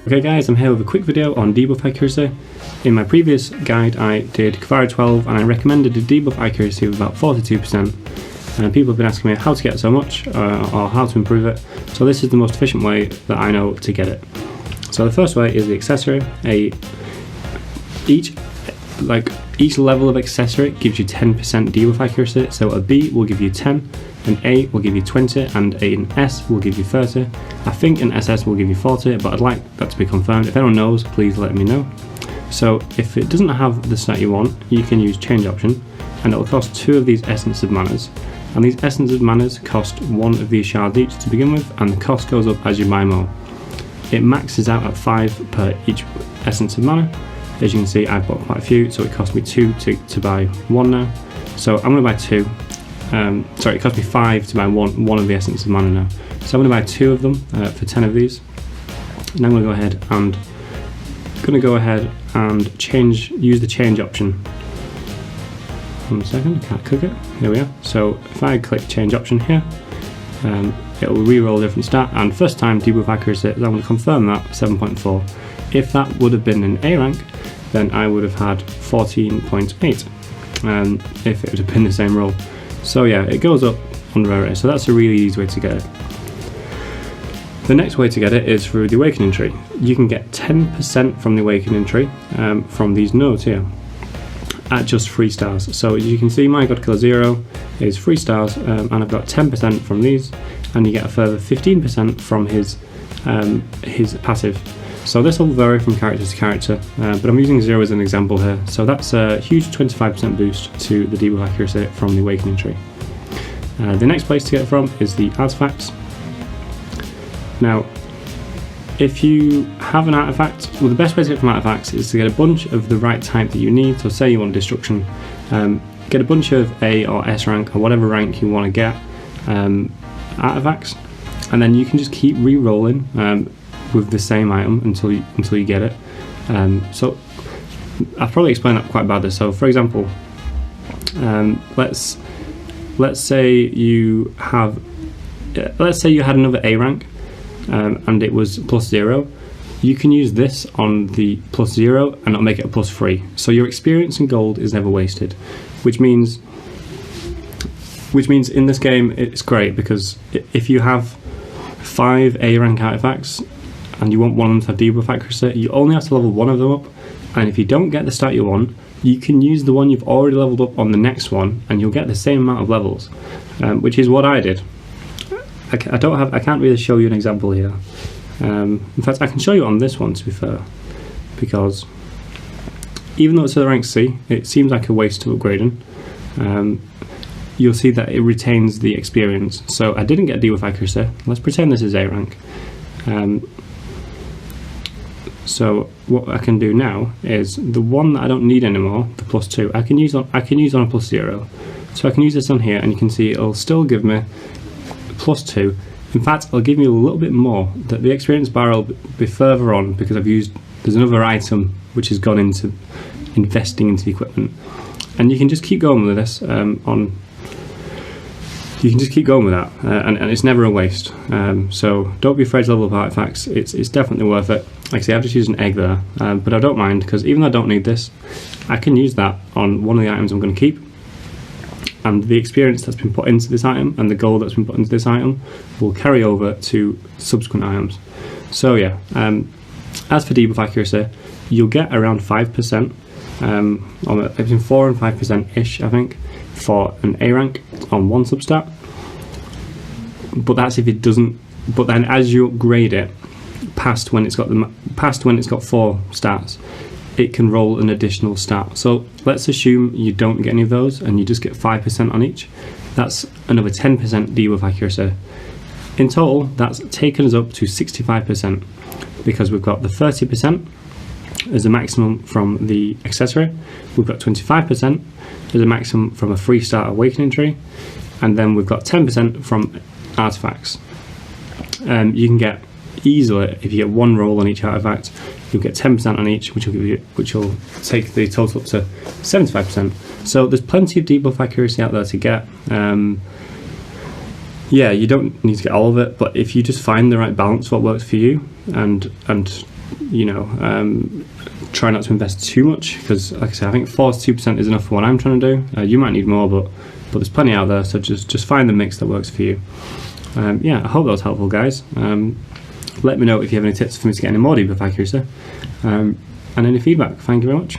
Okay guys, I'm here with a quick video on debuff accuracy. In my previous guide I did Cantare 12 and I recommended a debuff accuracy of about 42%, and people have been asking me how to get so much or how to improve it, so this is the most efficient way that I know to get it. So the first way is the accessory. Each level of accessory gives you 10% debuff accuracy, so a B will give you 10, an A will give you 20, and an S will give you 30. I think an SS will give you 40, but I'd like that to be confirmed. If anyone knows, please let me know. So if it doesn't have the stat you want, you can use change option, and it'll cost 2 of these essence of manas. And these essence of manas cost 1 of these shards each to begin with, and the cost goes up as you buy more. It maxes out at 5 per each essence of mana. As you can see, I've bought quite a few, so it cost me 2 to buy 1 now. So I'm going to buy 2. It cost me 5 to buy one of the essence of mana now. So I'm going to buy 2 of them for 10 of these. And I'm going to go ahead and use the change option. 1 second, I can't click it. Here we are. So if I click change option here, it will re-roll a different stat, and first time debuff accuracy, I'm going to confirm that, 7.4. If that would have been an A rank, then I would have had 14.8 if it would have been the same roll. So yeah, it goes up on rarity, so that's a really easy way to get it. The next way to get it is through the awakening tree. You can get 10% from the awakening tree from these nodes here at just 3 stars. So as you can see, my God Killer 0 is 3 stars, and I've got 10% from these, and you get a further 15% from his passive. So this will vary from character to character, but I'm using 0 as an example here. So that's a huge 25% boost to the debuff accuracy from the awakening tree. The next place to get it from is the artifacts. Now, if you have an artifact, well, the best way to get from artifacts is to get a bunch of the right type that you need. So say you want destruction, get a bunch of A or S rank or whatever rank you want to get artifacts, and then you can just keep re-rolling with the same item until you get it. So I've probably explained that quite badly. So for example, let's say you had another A rank and it was +0. You can use this on the +0 and it'll make it a +3. So your experience and gold is never wasted, which means in this game it's great, because if you have 5 A rank artifacts and you want one of them to have debuff accuracy, you only have to level 1 of them up, and if you don't get the stat you want, you can use the one you've already leveled up on the next one and you'll get the same amount of levels, which is what I did. I can't really show you an example here. In fact, I can show you on this one, to be fair, because even though it's a rank C, it seems like a waste of upgrading. You'll see that it retains the experience. So I didn't get debuff accuracy. Let's pretend this is A rank. So what I can do now is the one that I don't need anymore, the +2, I can use on a +0. So I can use this on here, and you can see it'll still give me +2. In fact, it'll give me a little bit more. That the experience bar will be further on, because there's another item which has gone into investing into the equipment, and you can just keep going with this You can just keep going with that, and it's never a waste. So don't be afraid to level up artifacts. It's definitely worth it. Like I say, I've just used an egg there, but I don't mind, because even though I don't need this, I can use that on one of the items I'm going to keep, and the experience that's been put into this item and the gold that's been put into this item will carry over to subsequent items. So yeah, as for debuff accuracy, you'll get around 5%, or between 4 and 5% I think, for an A rank on one substat. But that's if it doesn't. But then as you upgrade it past when it's got 4 stats, it can roll an additional stat. So let's assume you don't get any of those and you just get 5% on each. That's another 10% debuff accuracy. In total, that's taken us up to 65%, because we've got the 30% as a maximum from the accessory, we've got 25% as a maximum from a 3-star awakening tree, and then we've got 10% from artifacts. You can get easily, if you get 1 roll on each artifact, you'll get 10% on each, which will take the total up to 75%. So there's plenty of debuff accuracy out there to get. Yeah, you don't need to get all of it, but if you just find the right balance, what works for you, and you know, try not to invest too much, because like I said, I think 42% is enough for what I'm trying to do. You might need more, but there's plenty out there, so just find the mix that works for you. Yeah, I hope that was helpful, guys. Let me know if you have any tips for me to get any more debuff accuracy, and any feedback. Thank you very much.